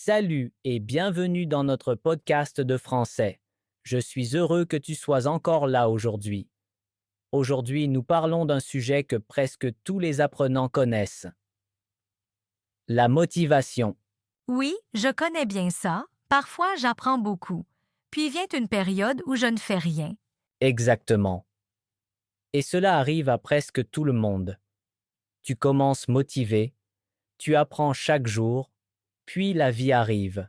Salut et bienvenue dans notre podcast de français. Je suis heureux que tu sois encore là aujourd'hui. Aujourd'hui, nous parlons d'un sujet que presque tous les apprenants connaissent, la motivation. Oui, je connais bien ça. Parfois, j'apprends beaucoup. Puis vient une période où je ne fais rien. Exactement. Et cela arrive à presque tout le monde. Tu commences motivé, tu apprends chaque jour, puis la vie arrive.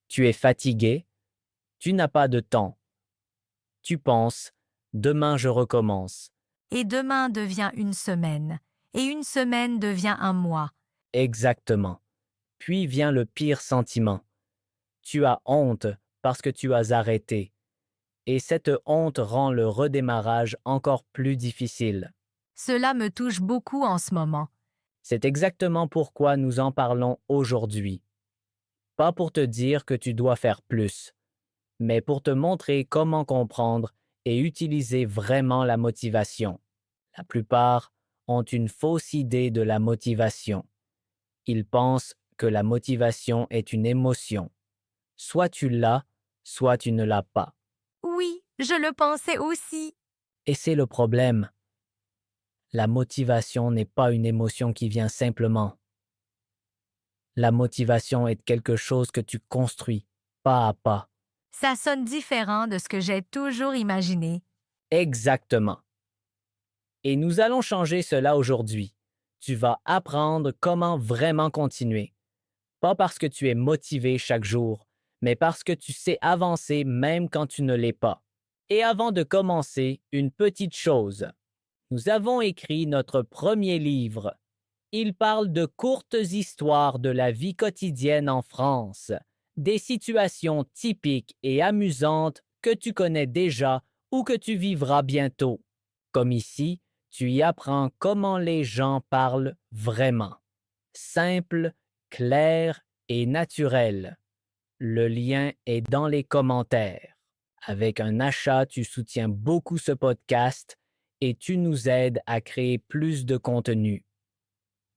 Tu es fatigué, tu n'as pas de temps. Tu penses, demain je recommence. Et demain devient une semaine. Et une semaine devient un mois. Exactement. Puis vient le pire sentiment. Tu as honte parce que tu as arrêté. Et cette honte rend le redémarrage encore plus difficile. Cela me touche beaucoup en ce moment. C'est exactement pourquoi nous en parlons aujourd'hui. Pas pour te dire que tu dois faire plus, mais pour te montrer comment comprendre et utiliser vraiment la motivation. La plupart ont une fausse idée de la motivation. Ils pensent que la motivation est une émotion. Soit tu l'as, soit tu ne l'as pas. Oui, je le pensais aussi. Et c'est le problème. La motivation n'est pas une émotion qui vient simplement. La motivation est quelque chose que tu construis, pas à pas. Ça sonne différent de ce que j'ai toujours imaginé. Exactement. Et nous allons changer cela aujourd'hui. Tu vas apprendre comment vraiment continuer. Pas parce que tu es motivé chaque jour, mais parce que tu sais avancer même quand tu ne l'es pas. Et avant de commencer, une petite chose. Nous avons écrit notre premier livre. Il parle de courtes histoires de la vie quotidienne en France, des situations typiques et amusantes que tu connais déjà ou que tu vivras bientôt. Comme ici, tu y apprends comment les gens parlent vraiment. Simple, clair et naturel. Le lien est dans les commentaires. Avec un achat, tu soutiens beaucoup ce podcast et tu nous aides à créer plus de contenu.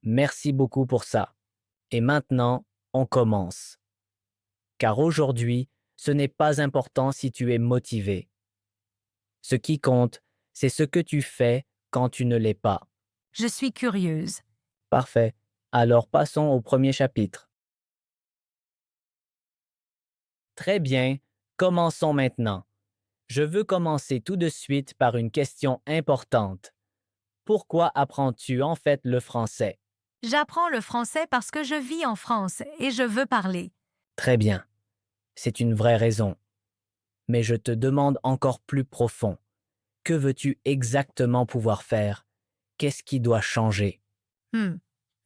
Merci beaucoup pour ça. Et maintenant, on commence. Car aujourd'hui, ce n'est pas important si tu es motivé. Ce qui compte, c'est ce que tu fais quand tu ne l'es pas. Je suis curieuse. Parfait. Alors passons au premier chapitre. Très bien, commençons maintenant. Je veux commencer tout de suite par une question importante. Pourquoi apprends-tu en fait le français? J'apprends le français parce que je vis en France et je veux parler. Très bien. C'est une vraie raison. Mais je te demande encore plus profond. Que veux-tu exactement pouvoir faire? Qu'est-ce qui doit changer? Hmm.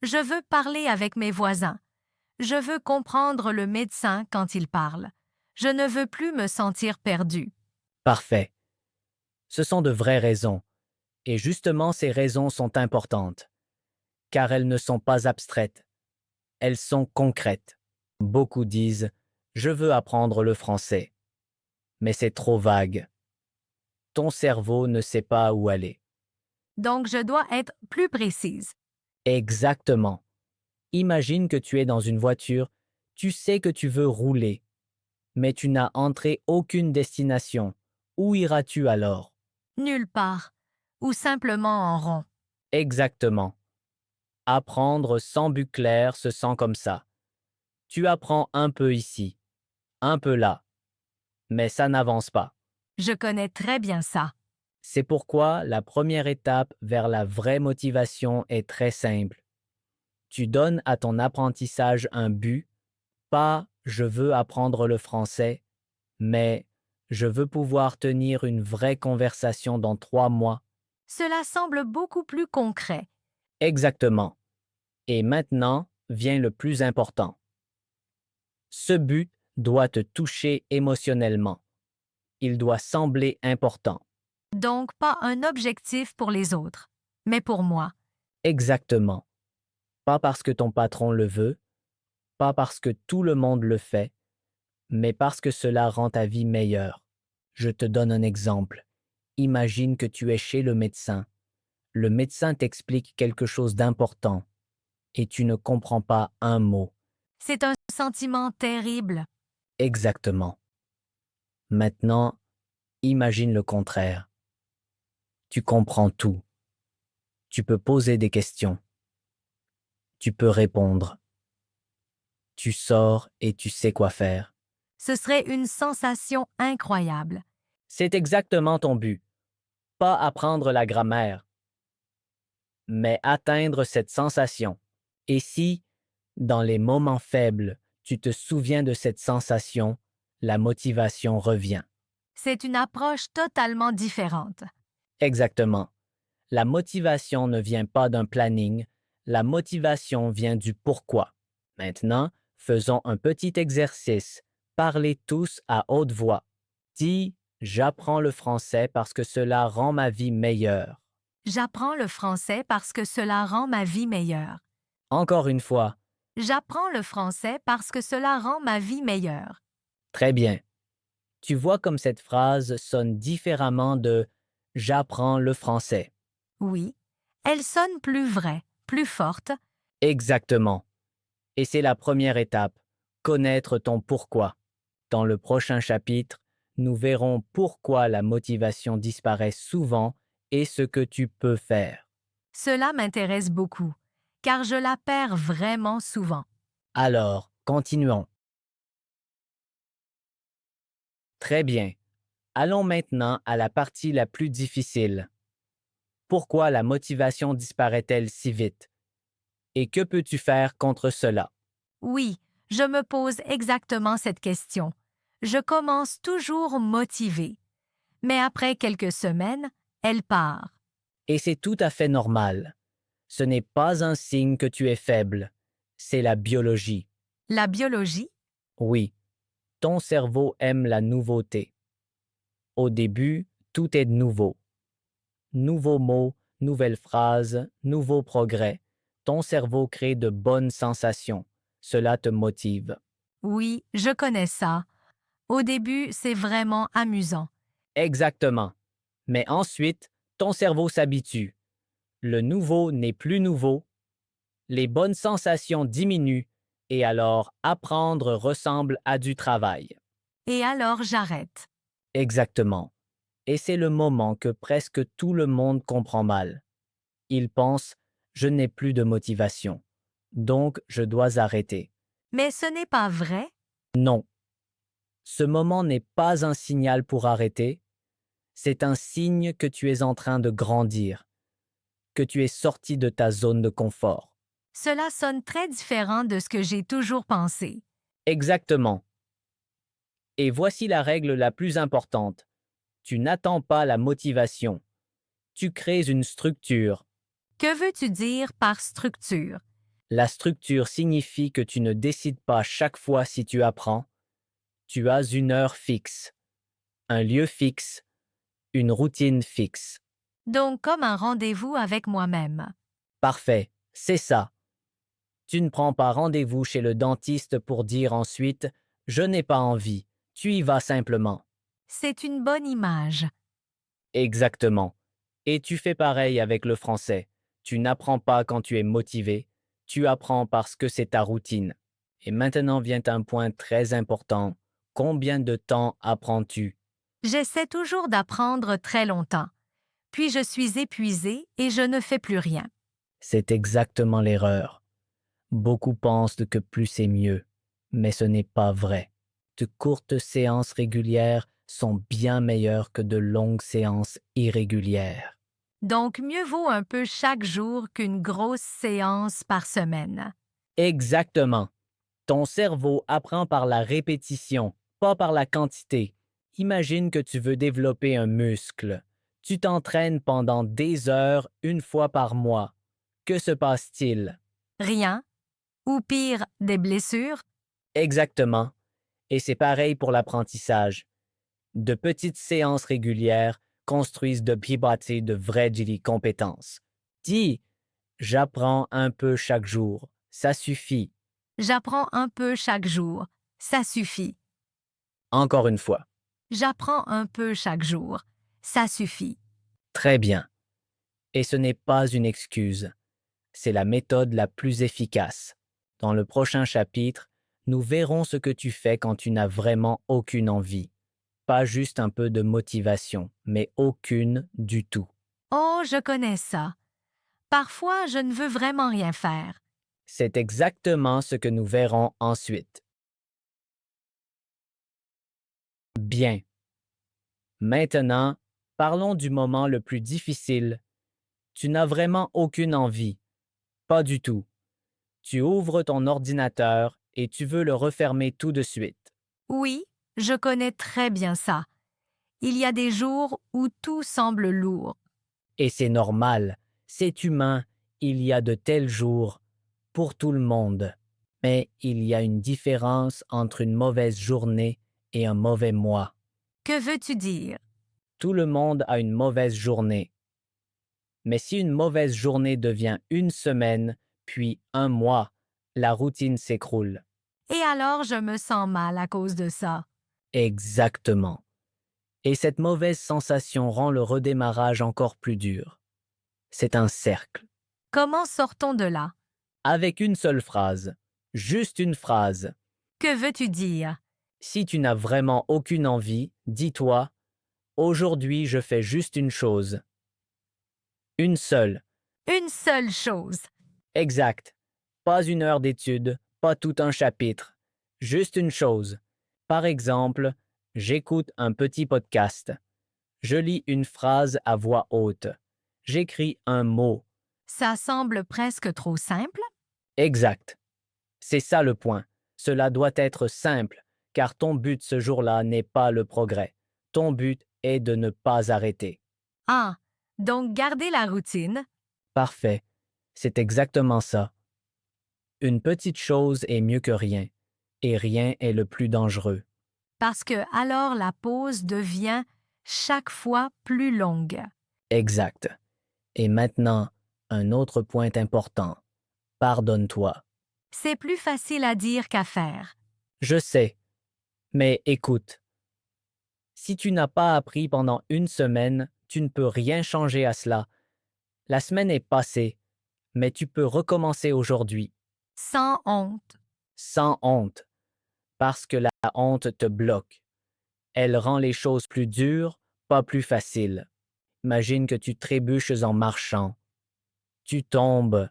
Je veux parler avec mes voisins. Je veux comprendre le médecin quand il parle. Je ne veux plus me sentir perdu. Parfait. Ce sont de vraies raisons. Et justement, ces raisons sont importantes. Car elles ne sont pas abstraites. Elles sont concrètes. Beaucoup disent, je veux apprendre le français. Mais c'est trop vague. Ton cerveau ne sait pas où aller. Donc je dois être plus précise. Exactement. Imagine que tu es dans une voiture, tu sais que tu veux rouler, mais tu n'as entré aucune destination. Où iras-tu alors? Nulle part. Ou simplement en rond. Exactement. Apprendre sans but clair se sent comme ça. Tu apprends un peu ici, un peu là, mais ça n'avance pas. Je connais très bien ça. C'est pourquoi la première étape vers la vraie motivation est très simple. Tu donnes à ton apprentissage un but, pas je veux apprendre le français, mais je veux pouvoir tenir une vraie conversation dans 3 mois. Cela semble beaucoup plus concret. Exactement. Et maintenant vient le plus important. Ce but doit te toucher émotionnellement. Il doit sembler important. Donc pas un objectif pour les autres, mais pour moi. Exactement. Pas parce que ton patron le veut, pas parce que tout le monde le fait, mais parce que cela rend ta vie meilleure. Je te donne un exemple. Imagine que tu es chez le médecin. Le médecin t'explique quelque chose d'important et tu ne comprends pas un mot. C'est un sentiment terrible. Exactement. Maintenant, imagine le contraire. Tu comprends tout. Tu peux poser des questions. Tu peux répondre. Tu sors et tu sais quoi faire. Ce serait une sensation incroyable. C'est exactement ton but. Pas apprendre la grammaire, mais atteindre cette sensation. Et si, dans les moments faibles, tu te souviens de cette sensation, la motivation revient. C'est une approche totalement différente. Exactement. La motivation ne vient pas d'un planning, la motivation vient du pourquoi. Maintenant, faisons un petit exercice. Parlez tous à haute voix. Dis, j'apprends le français parce que cela rend ma vie meilleure. J'apprends le français parce que cela rend ma vie meilleure. Encore une fois, J'apprends le français parce que cela rend ma vie meilleure. très bien. Tu vois comme cette phrase sonne différemment de j'apprends le français. Oui, elle sonne plus vraie, plus forte. Exactement. Et c'est la première étape, connaître ton pourquoi. Dans le prochain chapitre, nous verrons pourquoi la motivation disparaît souvent et ce que tu peux faire. Cela m'intéresse beaucoup, car je la perds vraiment souvent. Alors, continuons. Très bien. Allons maintenant à la partie la plus difficile. Pourquoi la motivation disparaît-elle si vite? Et que peux-tu faire contre cela? Oui, je me pose exactement cette question. Je commence toujours motivée, mais après quelques semaines, elle part. Et c'est tout à fait normal. Ce n'est pas un signe que tu es faible, c'est la biologie. La biologie? Oui, ton cerveau aime la nouveauté. Au début, tout est nouveau. Nouveaux mots, nouvelles phrases, nouveaux progrès. Ton cerveau crée de bonnes sensations. Cela te motive. Oui, je connais ça. Au début, c'est vraiment amusant. Exactement. Mais ensuite, ton cerveau s'habitue. Le nouveau n'est plus nouveau. Les bonnes sensations diminuent et alors apprendre ressemble à du travail. Et alors j'arrête. Exactement. Et c'est le moment que presque tout le monde comprend mal. Il pense, je n'ai plus de motivation, donc je dois arrêter. Mais ce n'est pas vrai? Non, ce moment n'est pas un signal pour arrêter, c'est un signe que tu es en train de grandir, que tu es sorti de ta zone de confort. Cela sonne très différent de ce que j'ai toujours pensé. Exactement. Et voici la règle la plus importante. Tu n'attends pas la motivation. Tu crées une structure. Que veux-tu dire par structure? La structure signifie que tu ne décides pas chaque fois si tu apprends. Tu as une heure fixe, un lieu fixe, une routine fixe. Donc comme un rendez-vous avec moi-même. Parfait, c'est ça. Tu ne prends pas rendez-vous chez le dentiste pour dire ensuite ⁇ Je n'ai pas envie ⁇ tu y vas simplement. C'est une bonne image. Exactement. Et tu fais pareil avec le français. Tu n'apprends pas quand tu es motivé, tu apprends parce que c'est ta routine. Et maintenant vient un point très important. Combien de temps apprends-tu? J'essaie toujours d'apprendre très longtemps. Puis je suis épuisée et je ne fais plus rien. C'est exactement l'erreur. Beaucoup pensent que plus c'est mieux, mais ce n'est pas vrai. De courtes séances régulières sont bien meilleures que de longues séances irrégulières. Donc mieux vaut un peu chaque jour qu'une grosse séance par semaine. Exactement. Ton cerveau apprend par la répétition, pas par la quantité. Imagine que tu veux développer un muscle. Tu t'entraînes pendant des heures une fois par mois. Que se passe-t-il? Rien? Ou pire, des blessures? Exactement. Et c'est pareil pour l'apprentissage. De petites séances régulières construisent de petits bâtis de vraies compétences. Dis, j'apprends un peu chaque jour. Ça suffit. J'apprends un peu chaque jour. Ça suffit. Encore une fois. J'apprends un peu chaque jour. Ça suffit. Très bien. Et ce n'est pas une excuse. C'est la méthode la plus efficace. Dans le prochain chapitre, nous verrons ce que tu fais quand tu n'as vraiment aucune envie. Pas juste un peu de motivation, mais aucune du tout. Oh, je connais ça. Parfois, je ne veux vraiment rien faire. C'est exactement ce que nous verrons ensuite. Bien. Maintenant, parlons du moment le plus difficile. Tu n'as vraiment aucune envie. Pas du tout. Tu ouvres ton ordinateur et tu veux le refermer tout de suite. Oui, je connais très bien ça. Il y a des jours où tout semble lourd. Et c'est normal, c'est humain, il y a de tels jours pour tout le monde. Mais il y a une différence entre une mauvaise journée et un mauvais mois. Que veux-tu dire? Tout le monde a une mauvaise journée. Mais si une mauvaise journée devient une semaine, puis un mois, la routine s'écroule. Et alors je me sens mal à cause de ça. Exactement. Et cette mauvaise sensation rend le redémarrage encore plus dur. C'est un cercle. Comment sortons de là? Avec une seule phrase. Juste une phrase. Que veux-tu dire? Si tu n'as vraiment aucune envie, dis-toi, aujourd'hui je fais juste une chose. Une seule. Une seule chose. Exact. Pas une heure d'étude, pas tout un chapitre. Juste une chose. Par exemple, j'écoute un petit podcast. Je lis une phrase à voix haute. J'écris un mot. Ça semble presque trop simple? Exact. C'est ça le point. Cela doit être simple, car ton but ce jour-là n'est pas le progrès. Ton but est de ne pas arrêter. Ah, donc garder la routine. Parfait. C'est exactement ça. Une petite chose est mieux que rien, et rien est le plus dangereux. Parce que alors la pause devient chaque fois plus longue. Exact. Et maintenant, un autre point important. Pardonne-toi. C'est plus facile à dire qu'à faire. Je sais, mais écoute, si tu n'as pas appris pendant une semaine, tu ne peux rien changer à cela. La semaine est passée, mais tu peux recommencer aujourd'hui, Sans honte. sans honte, parce que la honte te bloque. Elle rend les choses plus dures, pas plus faciles. Imagine que tu trébuches en marchant. Tu tombes.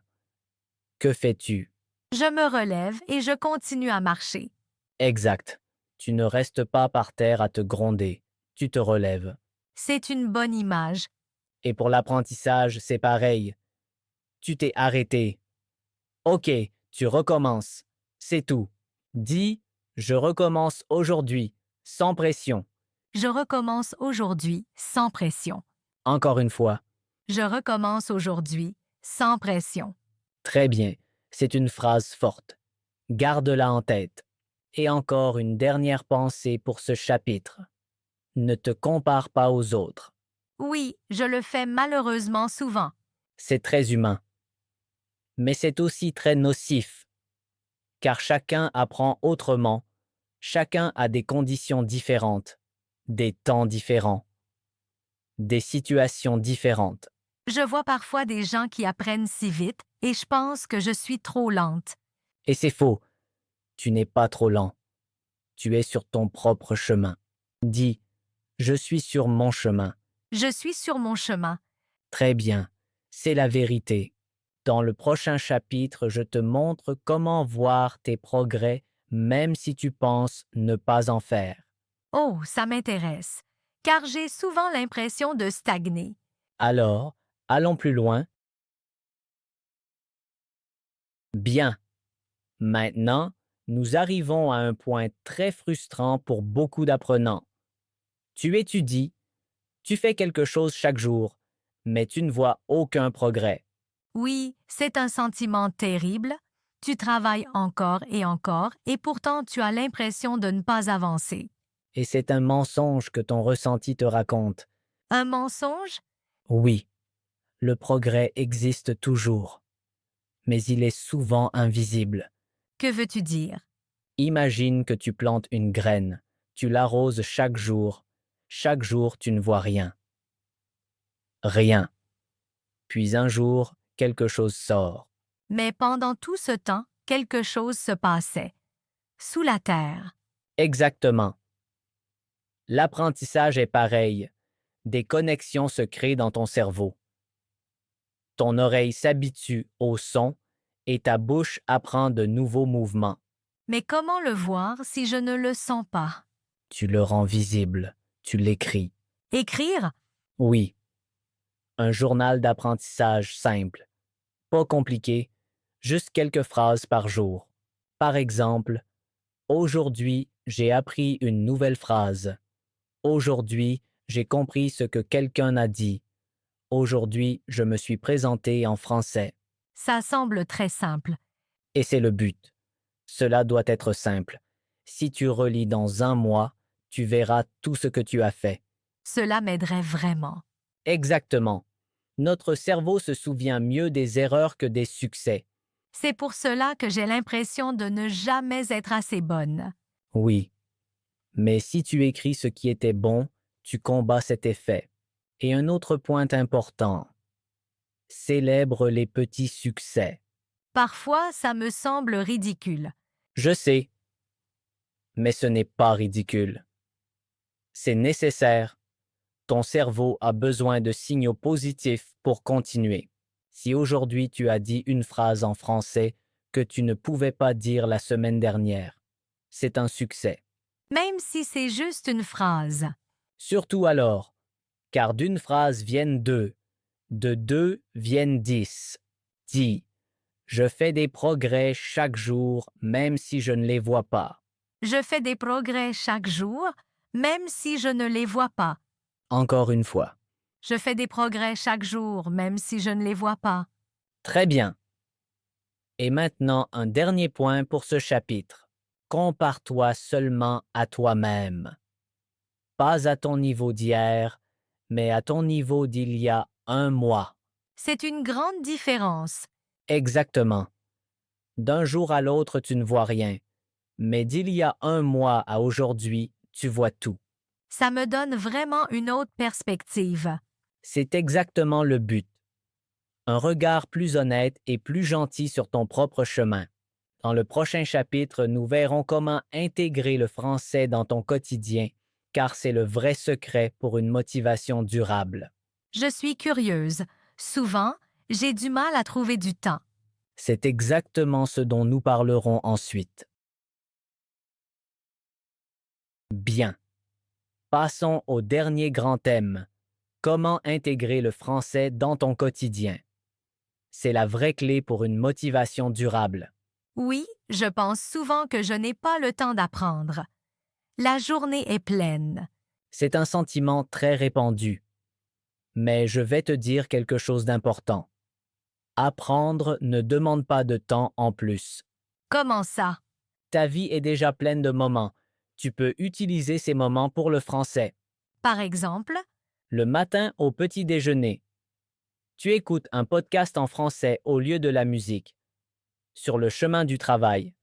Que fais-tu? Je me relève et je continue à marcher. Exact. Tu ne restes pas par terre à te gronder. Tu te relèves. C'est une bonne image. Et pour l'apprentissage, c'est pareil. Tu t'es arrêté. OK, tu recommences. C'est tout. Dis, je recommence aujourd'hui, sans pression. Je recommence aujourd'hui sans pression. Encore une fois. Je recommence aujourd'hui sans pression. Très bien. C'est une phrase forte. Garde-la en tête. Et encore une dernière pensée pour ce chapitre. Ne te compare pas aux autres. Oui, je le fais malheureusement souvent. C'est très humain. Mais c'est aussi très nocif, car chacun apprend autrement, chacun a des conditions différentes, des temps différents, des situations différentes. Je vois parfois des gens qui apprennent si vite et je pense que je suis trop lente. Et c'est faux, tu n'es pas trop lent, tu es sur ton propre chemin. Dis, je suis sur mon chemin. Je suis sur mon chemin. Très bien, c'est la vérité. Dans le prochain chapitre, je te montre comment voir tes progrès même si tu penses ne pas en faire. Oh, ça m'intéresse, car j'ai souvent l'impression de stagner. Alors, allons plus loin. Bien. Maintenant, nous arrivons à un point très frustrant pour beaucoup d'apprenants. Tu étudies, tu fais quelque chose chaque jour, mais tu ne vois aucun progrès. Oui, c'est un sentiment terrible. Tu travailles encore et pourtant tu as l'impression de ne pas avancer. Et c'est un mensonge que ton ressenti te raconte. Un mensonge? Oui, le progrès existe toujours, mais il est souvent invisible. Que veux-tu dire? Imagine que tu plantes une graine, tu l'arroses chaque jour tu ne vois rien. Rien. Puis un jour, quelque chose sort. Mais pendant tout ce temps, quelque chose se passait. Sous la terre. Exactement. L'apprentissage est pareil. Des connexions se créent dans ton cerveau. Ton oreille s'habitue au son et ta bouche apprend de nouveaux mouvements. Mais comment le voir si je ne le sens pas? Tu le rends visible. Tu l'écris. Écrire? Oui, un journal d'apprentissage simple. Pas compliqué, juste quelques phrases par jour. Par exemple, aujourd'hui, j'ai appris une nouvelle phrase. Aujourd'hui, j'ai compris ce que quelqu'un a dit. Aujourd'hui, je me suis présenté en français. Ça semble très simple. Et c'est le but. Cela doit être simple. Si tu relis dans un mois, tu verras tout ce que tu as fait. Cela m'aiderait vraiment. Exactement. Notre cerveau se souvient mieux des erreurs que des succès. C'est pour cela que j'ai l'impression de ne jamais être assez bonne. Oui. Mais si tu écris ce qui était bon, tu combats cet effet. Et un autre point important. Célèbre les petits succès. Parfois, ça me semble ridicule. Je sais, mais ce n'est pas ridicule. C'est nécessaire. Ton cerveau a besoin de signaux positifs pour continuer. Si aujourd'hui tu as dit une phrase en français que tu ne pouvais pas dire la semaine dernière, c'est un succès. Même si c'est juste une phrase. Surtout alors, car d'une phrase viennent deux, de deux viennent 10. Dis, je fais des progrès chaque jour même si je ne les vois pas. Je fais des progrès chaque jour, même si je ne les vois pas. Encore une fois. Je fais des progrès chaque jour, même si je ne les vois pas. Très bien. Et maintenant, un dernier point pour ce chapitre. Compare-toi seulement à toi-même. Pas à ton niveau d'hier, mais à ton niveau d'il y a un mois. C'est une grande différence. Exactement. D'un jour à l'autre, tu ne vois rien, mais d'il y a un mois à aujourd'hui, tu vois tout. Ça me donne vraiment une autre perspective. C'est exactement le but. Un regard plus honnête et plus gentil sur ton propre chemin. Dans le prochain chapitre, nous verrons comment intégrer le français dans ton quotidien, car c'est le vrai secret pour une motivation durable. Je suis curieuse. Souvent, j'ai du mal à trouver du temps. C'est exactement ce dont nous parlerons ensuite. Bien. Passons au dernier grand thème. Comment intégrer le français dans ton quotidien? C'est la vraie clé pour une motivation durable. Oui, je pense souvent que je n'ai pas le temps d'apprendre. La journée est pleine. C'est un sentiment très répandu. Mais je vais te dire quelque chose d'important. Apprendre ne demande pas de temps en plus. Comment ça? Ta vie est déjà pleine de moments. Tu peux utiliser ces moments pour le français. Par exemple, Le matin au petit déjeuner. Tu écoutes un podcast en français au lieu de la musique. Sur le chemin du travail.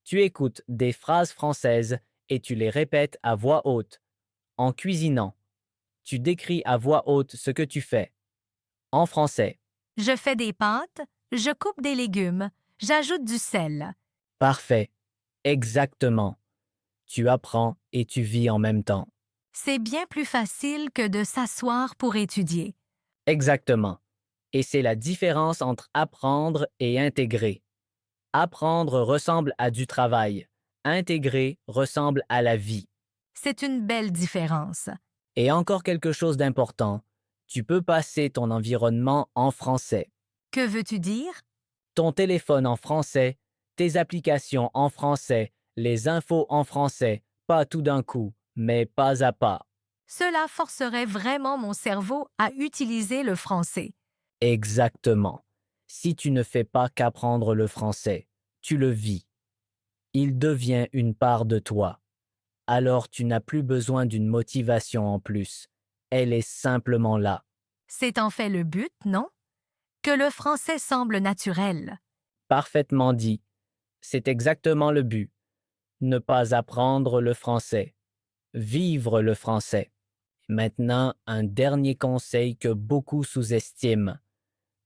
Tu écoutes des phrases françaises et tu les répètes à voix haute. En cuisinant. Tu décris à voix haute ce que tu fais. En français. je fais des pâtes, je coupe des légumes, j'ajoute du sel. Parfait. Exactement. Tu apprends et tu vis en même temps. C'est bien plus facile que de s'asseoir pour étudier. Exactement. Et c'est la différence entre apprendre et intégrer. Apprendre ressemble à du travail. Intégrer ressemble à la vie. C'est une belle différence. Et encore quelque chose d'important. Tu peux passer ton environnement en français. Que veux-tu dire? Ton téléphone en français, tes applications en français, les infos en français, pas tout d'un coup, mais pas à pas. Cela forcerait vraiment mon cerveau à utiliser le français. Exactement. Si tu ne fais pas qu'apprendre le français, tu le vis. Il devient une part de toi. Alors tu n'as plus besoin d'une motivation en plus. Elle est simplement là. C'est en fait le but, non? Que le français semble naturel. Parfaitement dit. C'est exactement le but. Ne pas apprendre le français. Vivre le français. Maintenant, un dernier conseil que beaucoup sous-estiment.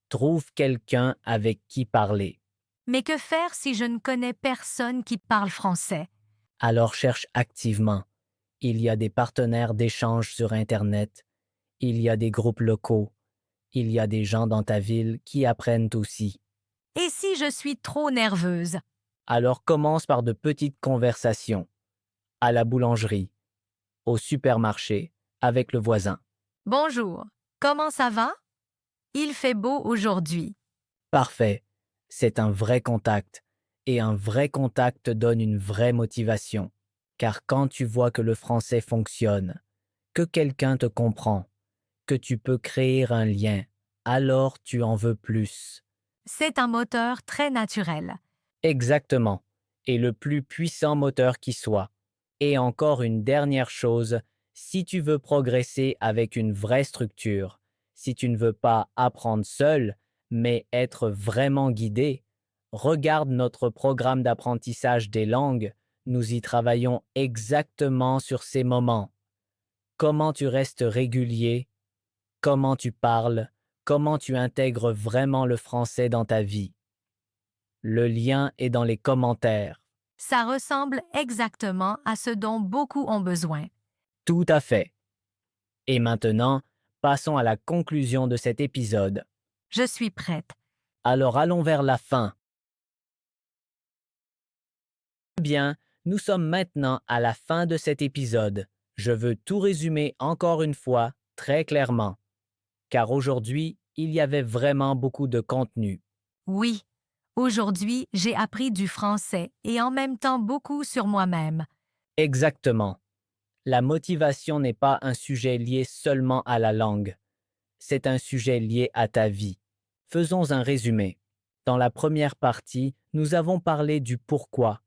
Trouve quelqu'un avec qui parler. Mais que faire si je ne connais personne qui parle français? Alors cherche activement. Il y a des partenaires d'échange sur Internet, il y a des groupes locaux, il y a des gens dans ta ville qui apprennent aussi. Et si je suis trop nerveuse? Alors commence par de petites conversations, à la boulangerie, au supermarché, avec le voisin. Bonjour, comment ça va? Il fait beau aujourd'hui. Parfait, c'est un vrai contact, et un vrai contact donne une vraie motivation, car quand tu vois que le français fonctionne, que quelqu'un te comprend, que tu peux créer un lien, alors tu en veux plus. C'est un moteur très naturel. Exactement, et le plus puissant moteur qui soit. Et encore une dernière chose, si tu veux progresser avec une vraie structure, si tu ne veux pas apprendre seul, mais être vraiment guidé, regarde notre programme d'apprentissage des langues, nous y travaillons exactement sur ces moments. Comment tu restes régulier, comment tu parles, comment tu intègres vraiment le français dans ta vie. Le lien est dans les commentaires. Ça ressemble exactement à ce dont beaucoup ont besoin. Tout à fait. Et maintenant, passons à la conclusion de cet épisode. Je suis prête. Alors allons vers la fin. Bien, nous sommes maintenant à la fin de cet épisode. Je veux tout résumer encore une fois, très clairement, car aujourd'hui, il y avait vraiment beaucoup de contenu. Oui. Aujourd'hui, j'ai appris du français et en même temps beaucoup sur moi-même. Exactement. La motivation n'est pas un sujet lié seulement à la langue. C'est un sujet lié à ta vie. Faisons un résumé. Dans la première partie, nous avons parlé du pourquoi.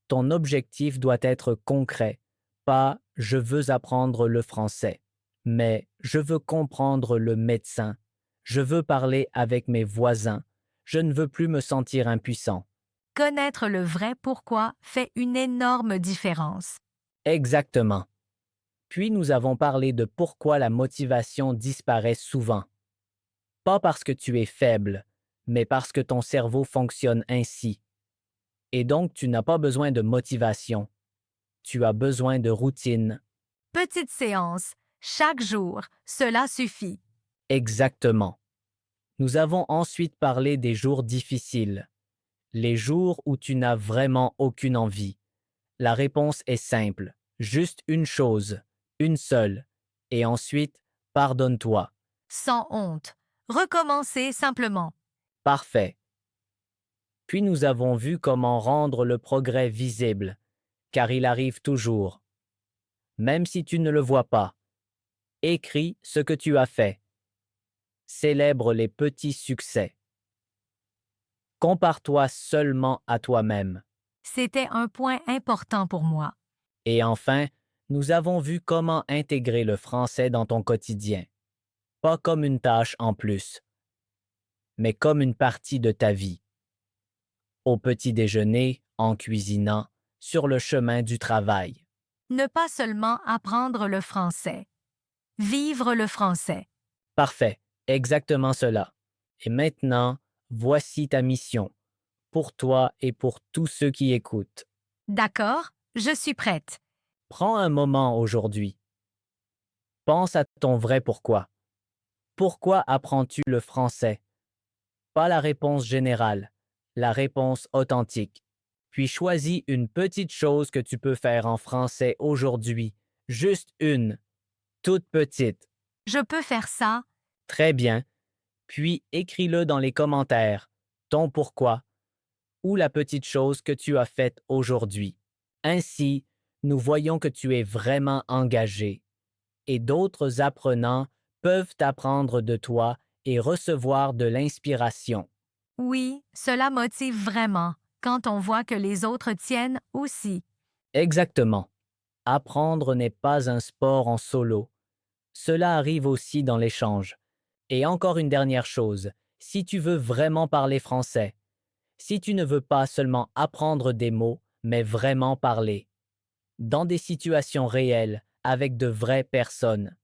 Ton objectif doit être concret, pas je veux apprendre le français, mais je veux comprendre le médecin, je veux parler avec mes voisins, je ne veux plus me sentir impuissant. Connaître le vrai pourquoi fait une énorme différence. Exactement. Puis nous avons parlé de pourquoi la motivation disparaît souvent. Pas parce que tu es faible, mais parce que ton cerveau fonctionne ainsi. Et donc tu n'as pas besoin de motivation, tu as besoin de routine. Petite séance, chaque jour, cela suffit. Exactement. Nous avons ensuite parlé des jours difficiles, les jours où tu n'as vraiment aucune envie. La réponse est simple, juste une chose, une seule, et ensuite, pardonne-toi. Sans honte. Recommencer simplement. Parfait. Puis nous avons vu comment rendre le progrès visible, car il arrive toujours. Même si tu ne le vois pas, écris ce que tu as fait. Célèbre les petits succès. Compare-toi seulement à toi-même. C'était un point important pour moi. Et enfin, nous avons vu comment intégrer le français dans ton quotidien, pas comme une tâche en plus, mais comme une partie de ta vie. Au petit déjeuner, en cuisinant, sur le chemin du travail. Ne pas seulement apprendre le français. Vivre le français. Parfait, exactement cela. Et maintenant, voici ta mission, pour toi et pour tous ceux qui écoutent. D'accord? Je suis prête. Prends un moment aujourd'hui. Pense à ton vrai pourquoi. Pourquoi apprends-tu le français? Pas la réponse générale, la réponse authentique. Puis choisis une petite chose que tu peux faire en français aujourd'hui, juste une, toute petite. Je peux faire ça. Très bien. Puis écris-le dans les commentaires, ton pourquoi, ou la petite chose que tu as faite aujourd'hui. Ainsi, nous voyons que tu es vraiment engagé, et d'autres apprenants peuvent apprendre de toi et recevoir de l'inspiration. Oui, cela motive vraiment quand on voit que les autres tiennent aussi. Exactement. Apprendre n'est pas un sport en solo. Cela arrive aussi dans l'échange. Et encore une dernière chose, si tu veux vraiment parler français, si tu ne veux pas seulement apprendre des mots, mais vraiment parler, dans des situations réelles, avec de vraies personnes,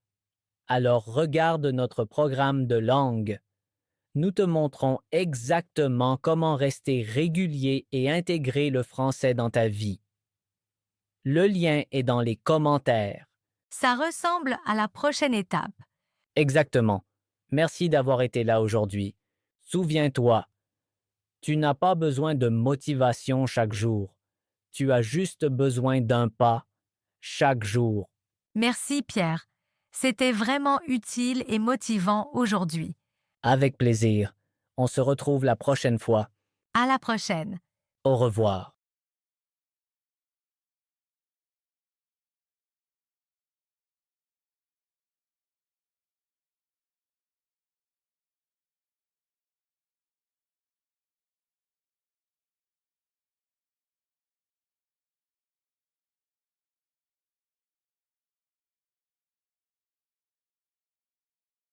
alors regarde notre programme de langue. Nous te montrons exactement comment rester régulier et intégrer le français dans ta vie. Le lien est dans les commentaires. Ça ressemble à la prochaine étape. Exactement. Merci d'avoir été là aujourd'hui. Souviens-toi, tu n'as pas besoin de motivation chaque jour. Tu as juste besoin d'un pas chaque jour. Merci Pierre. C'était vraiment utile et motivant aujourd'hui. Avec plaisir. On se retrouve la prochaine fois. À la prochaine. Au revoir.